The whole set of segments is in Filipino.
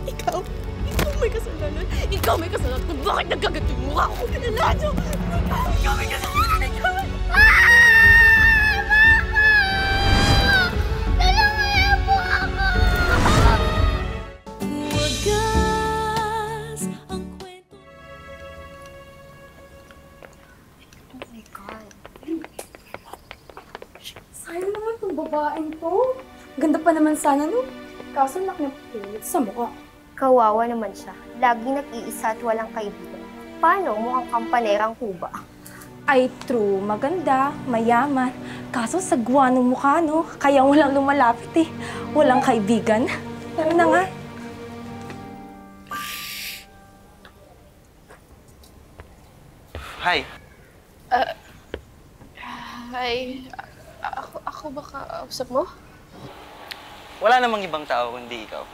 Ikaw may kasalanan. Ikaw may kasalanan kung bakit nagkaganto yung mukha ko. Elijah! Ikaw may kasalanan! Ikaw may... Sayang naman itong babaeng to. Ganda pa naman sana, no? Kaso naknapulit sa mukha. Kawawa naman siya. Laging nag-iisa at walang kaibigan. Paano? Mukhang kampanerang kuba. Ay, true. Maganda, mayaman. Kaso sagwa ng mukha, no? Kaya walang lumalapit eh. Walang kaibigan. Tara na nga. Hi. Hi. Ako ba kausap mo? Wala namang ibang tao kundi ikaw.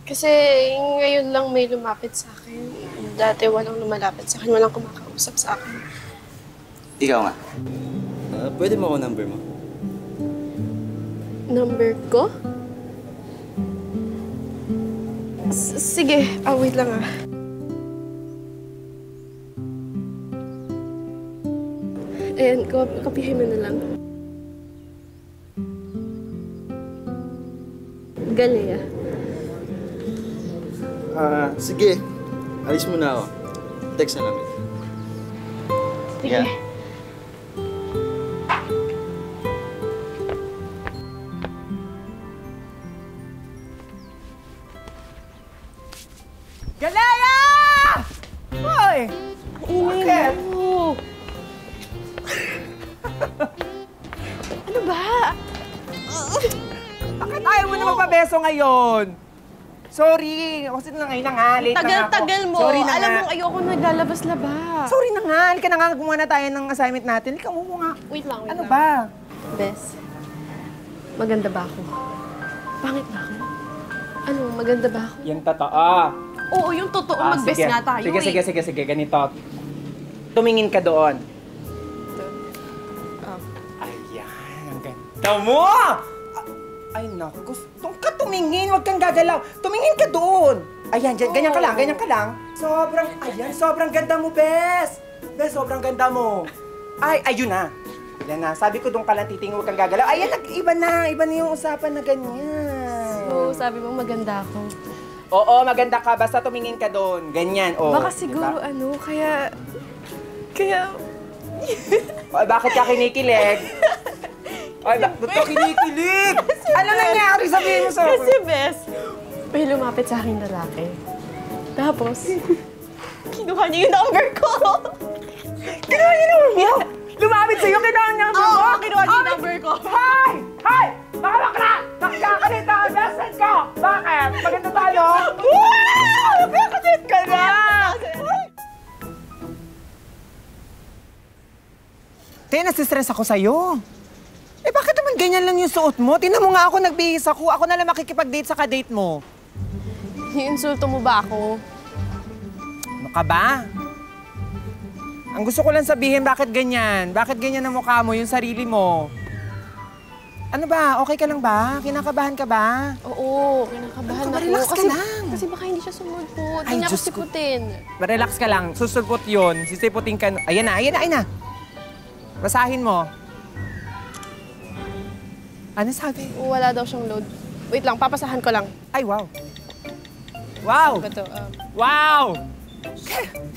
Kasi ngayon lang may lumapit sa akin. Dati walang lumalapit sa akin, walang kumakausap sa akin. Ikaw nga. Pwede mo ako number mo? Number ko? Sige, wait lang Ayan, kopihin mo na lang. Galea. Sige. Alis mo na ako. Text na namin. Sige. Yeah. Galaya! Hoy! Bakit? Ano ba? Bakit ayaw mo na magpabeso ngayon? Sorry. Kasi na ngayon na nga. Late na nga ako. Tagal-tagal mo. Sorry na Alam nga. mo, ayoko naglalabas-labas. Sorry na nga. Halika na nga. Gumawa na tayo ng assignment natin. Halika mo nga. Wait lang. Ano ba? Bes, maganda ba ako? Pangit ba ako? Ano, maganda ba ako? Yung totoo. Oo, yung totoo. Mag-bes sige. nga tayo Sige. Ganito. Tumingin ka doon. Ayan. Ang ganda mo! Ay, naku. Gustong ka tumingin. Huwag kang gagalaw. Tumingin ka doon. Ayan, ganyan ka lang. Sobrang ganda mo, Bes. Bes, sobrang ganda mo. Ay, ayun na. Yan na. Sabi ko doon ka lang titingin. Huwag kang gagalaw. Ayan, iba na yung usapan na ganyan. Oo, sabi mo maganda ako. Oo, maganda ka. Basta tumingin ka doon. Ganyan, oh. Baka siguro diba? kaya... Ay, bakit ka kinikilig? Ay, bakit ka kinikilig? Ano nangyari? Sabihin mo sa akin. Kasi, Bes, may lumapit sa akin lalaki. Tapos, kinuha niya yung number ko. Kinuha niya yung number mo? Lumapit sa'yo, kinuha niya yung number mo? Oo, kinuha niya yung number ko. Hi! Baka bakla! Nakakakalita ang best ko! Bakit? Maganda tayo? Wow! Nakakalit ka na! Te, nasistress ako sa'yo. Eh, bakit naman ganyan lang yung suot mo? Tingnan mo nga ako, nagbihis ako. Ako na lang makikipag-date sa ka-date mo. Iinsulto mo ba ako? Ano ka ba? Ang gusto ko lang sabihin, bakit ganyan? Bakit ganyan ang mukha mo, yung sarili mo? Ano ba? Okay ka lang ba? Kinakabahan ka ba? Oo, kinakabahan ako. Relax ka lang. Kasi baka hindi siya sumulpot. Ay, Hindi niya ako Diyos ko. siputin. Relax ka lang. Susulpot yun. Sisiputin ka. Ayan na. Basahin mo. Ano sabi? Wala daw siyang load. Wait lang, papasahan ko lang. Ay, wow. Wow! Ano ba to? Wow!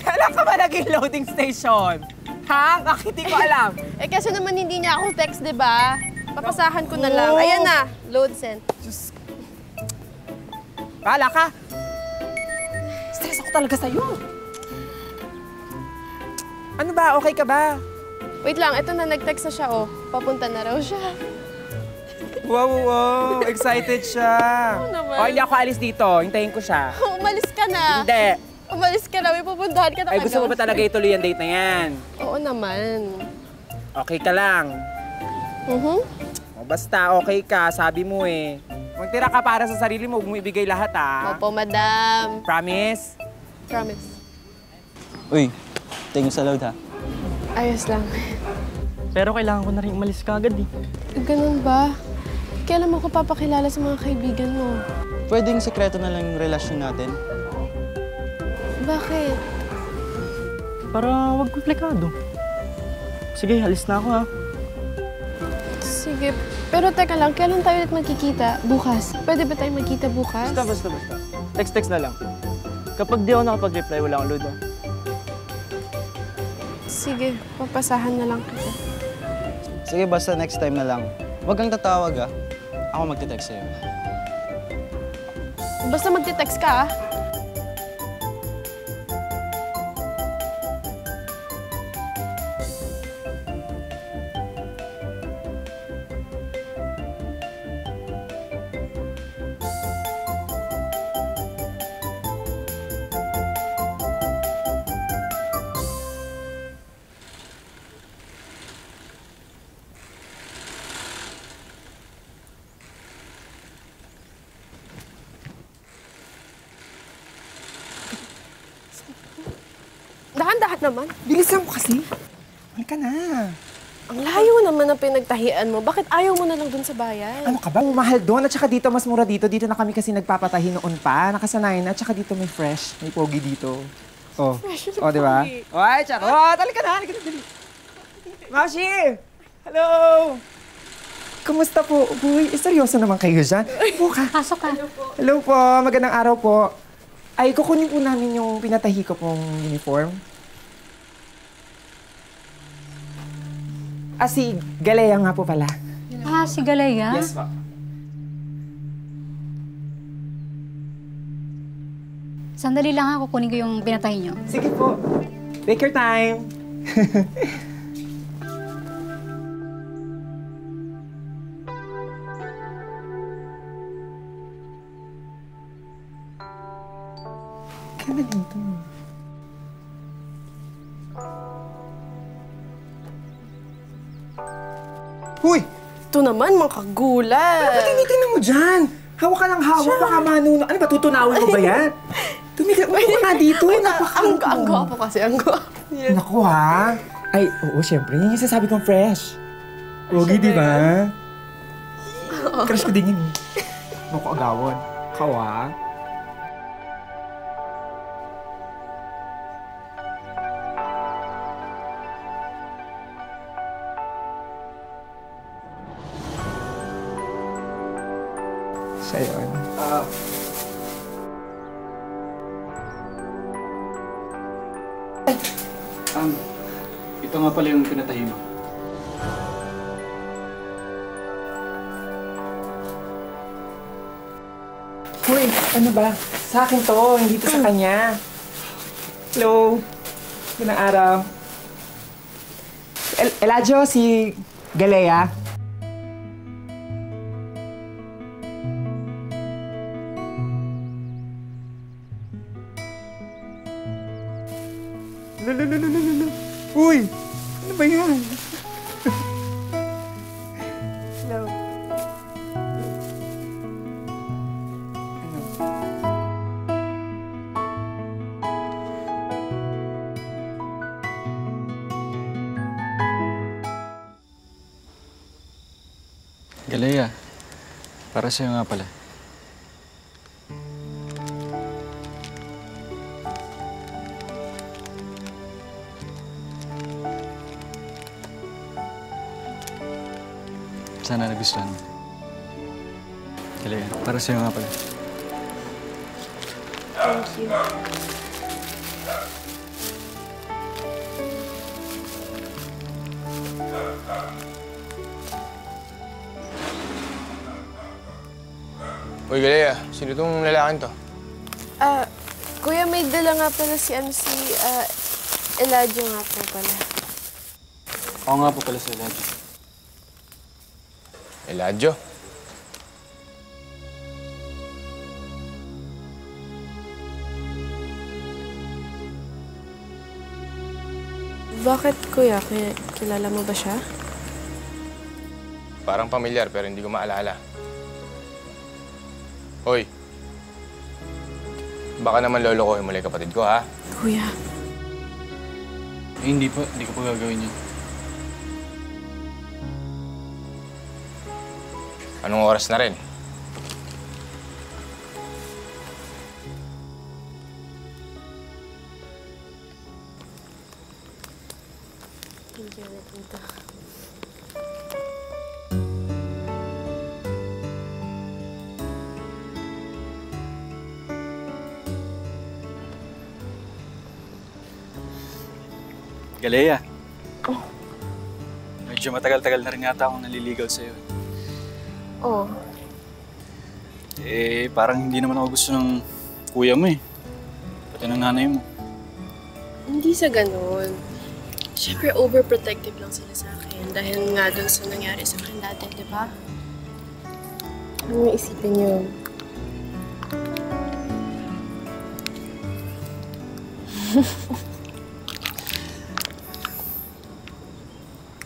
Kailan ka ba naging loading station? Ha? Bakit di ko alam? Kasi naman hindi niya ako text, di ba? Papasahan ko na lang. Ayan na, load sent. Diyos. Bahala ka. Stress ako talaga sa'yo. Ano ba? Okay ka ba? Wait lang, ito na, nag-text na siya, oh. Papunta na raw siya. Wow. Excited siya. Oo naman. O, hindi ako alis dito. Hintayin ko siya. Umalis ka na. Hindi. Umalis ka na, may pupuntahan ka na Ay, gusto mo ba talaga ituloy ang date na yan? Oo naman. Okay ka lang. O, basta okay ka, sabi mo eh. Magtira ka para sa sarili mo, huwag mo ibigay lahat ah. Opo, madam. Promise? Promise. Uy, thank you sa load ha. Ayos lang. Pero kailangan ko na rin umalis ka agad eh. Ganun ba? Kailan mo ko papakilala sa mga kaibigan mo? Pwedeng sekreto na lang yung relasyon natin. Bakit? Para wag komplikado. Sige, halis na ako ha. Sige, pero teka lang, kailan tayo ulit magkikita? Bukas. Pwede ba tayo magkita bukas? Basta. Text na lang. Kapag di ako nakapag-reply, wala akong load ha. Sige, papasahan na lang kita. Sige, basta next time na lang. Huwag kang tatawag ha. Ako magte-text sa'yo. Basta magte-text ka, ah. Dahan-dahan naman. Bilisan mo kasi. Halika na. Ang layo naman ang pinagtahian mo. Bakit ayaw mo na lang dun sa bayan? Ano ka ba? Mahal doon. At saka dito, mas mura dito. Dito na kami kasi nagpapatahi noon pa. Nakasanayan na. At saka dito may fresh. May pogi dito. Oh. Fresh na Oh, di ba? pogi. Oh, ay, charot! Halika na, dali. Maushi! Hello! Kamusta po? Uy, seryoso naman kayo dyan. Buka. Pasok ka. Hello po. Magandang araw po. Ay, kukunin po namin yung pinatahi ko pong uniform. Si Galea nga po pala. Si Galea? Yes po. Sandali lang ha, kukunin ko yung pinatahin nyo. Sige po. Take your time. Kaya dito. Huy! Ito naman, mga kagulat. Ba't tinitingnan mo dyan? Hawak ka ng hawak, baka manuno. Ano ba, tutunawin mo ba yan? Tumigil, upo ka nga dito. Ang gwapo kasi, ang gwapo. Yes. Naku ha. Ay, oo, syempre. Yan yung sasabi kong fresh. Pogi, di ba? Crush ko din yun eh. Naku, agawon. Kawa. Siya yun. Ito nga pala yung pinatahi mo. Hoy, ano ba? Sa akin to, hindi to sa kanya. Hello. Magandang araw. Eladio, si Galea. Lulululululu. Uy! Ano ba yan? Hello. Galea, para sa'yo nga pala. Sana nagustuhan mo. Galea, para sa'yo nga pala. Thank you. Uy, Galea, sino tong lalaking to? Kuya, may dala nga pala si Eladio nga po pala. Ako nga po pala si Eladio. Eladio? Bakit, kuya? Kilala mo ba siya? Parang pamilyar pero hindi ko maalala. Hoy, baka naman lolokohin mo lang yung kapatid ko, ha? Kuya. Hindi po. Hindi ko po gagawin yun. Anong oras na rin? Thank you, Tita. Galea. Medyo matagal-tagal na rin yata akong naliligaw sa'yo. Oh, Eh, parang hindi naman ako gusto ng kuya mo eh. Pati ng nanay mo. Hindi sa ganun. Siyempre, overprotective lang sila sa akin dahil nga dun sa nangyari sa akin dati, di ba? Ano yung isipin yun?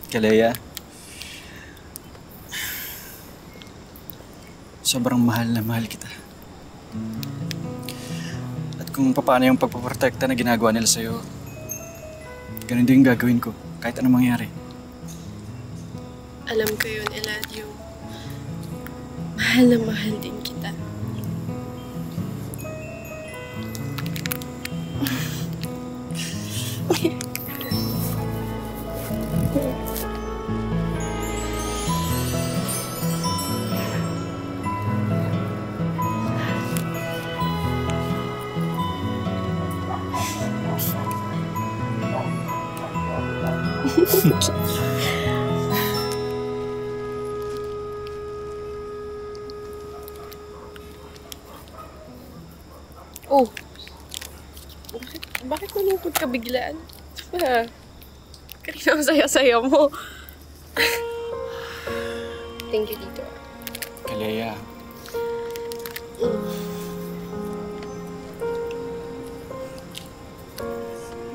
Galea. Sobrang mahal na mahal kita. At kung paano yung pagpaprotekta na ginagawa nila sa'yo, ganun din gagawin ko, kahit anong mangyari. Alam ko yun, Eladio. Mahal na mahal din kita. Oh, bakit malungkot ka biglaan? Diba? Kanina ang saya-saya mo. Thank you, Tito. Galea.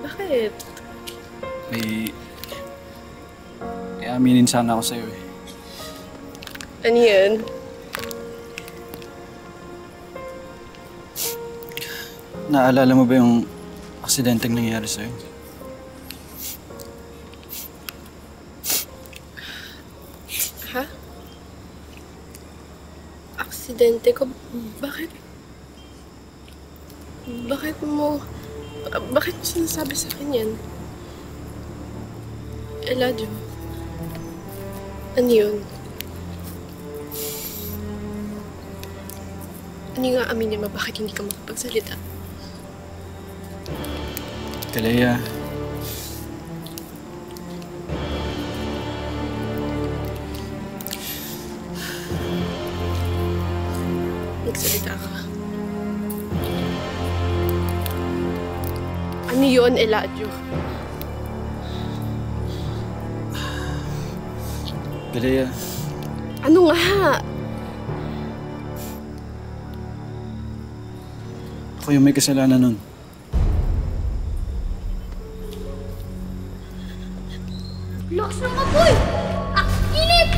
Bakit? May aminin sana ako sa'yo eh. Ano yan? Naalala mo ba yung aksidenteng nangyari sa'yo? Ha? Aksidente ko? Bakit? Bakit mo sinasabi sa akin yan? Eladio. Ano yun? Ano nga aminin mo bakit hindi ka makapagsalita? Galea. Nagsalita ka. Ano yun, Eladio? Galea. Ano nga? Ako yung may kasalanan nun. Lakas ng apoy! Ang init!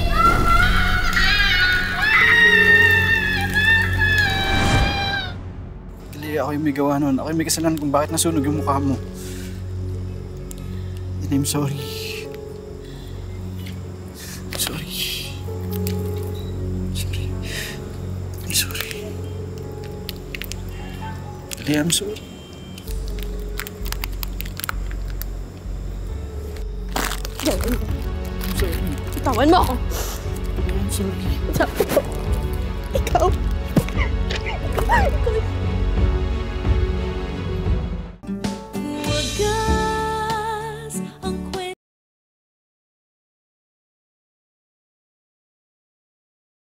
Galea, ako yung may gawa nun. Ako yung may kasalanan kung bakit nasunog yung mukha mo. And I'm sorry. Sorry. Sorry. I'm sorry. Galea, I'm sorry. Tawan mo ako! I'm sorry. Ikaw! Ikaw!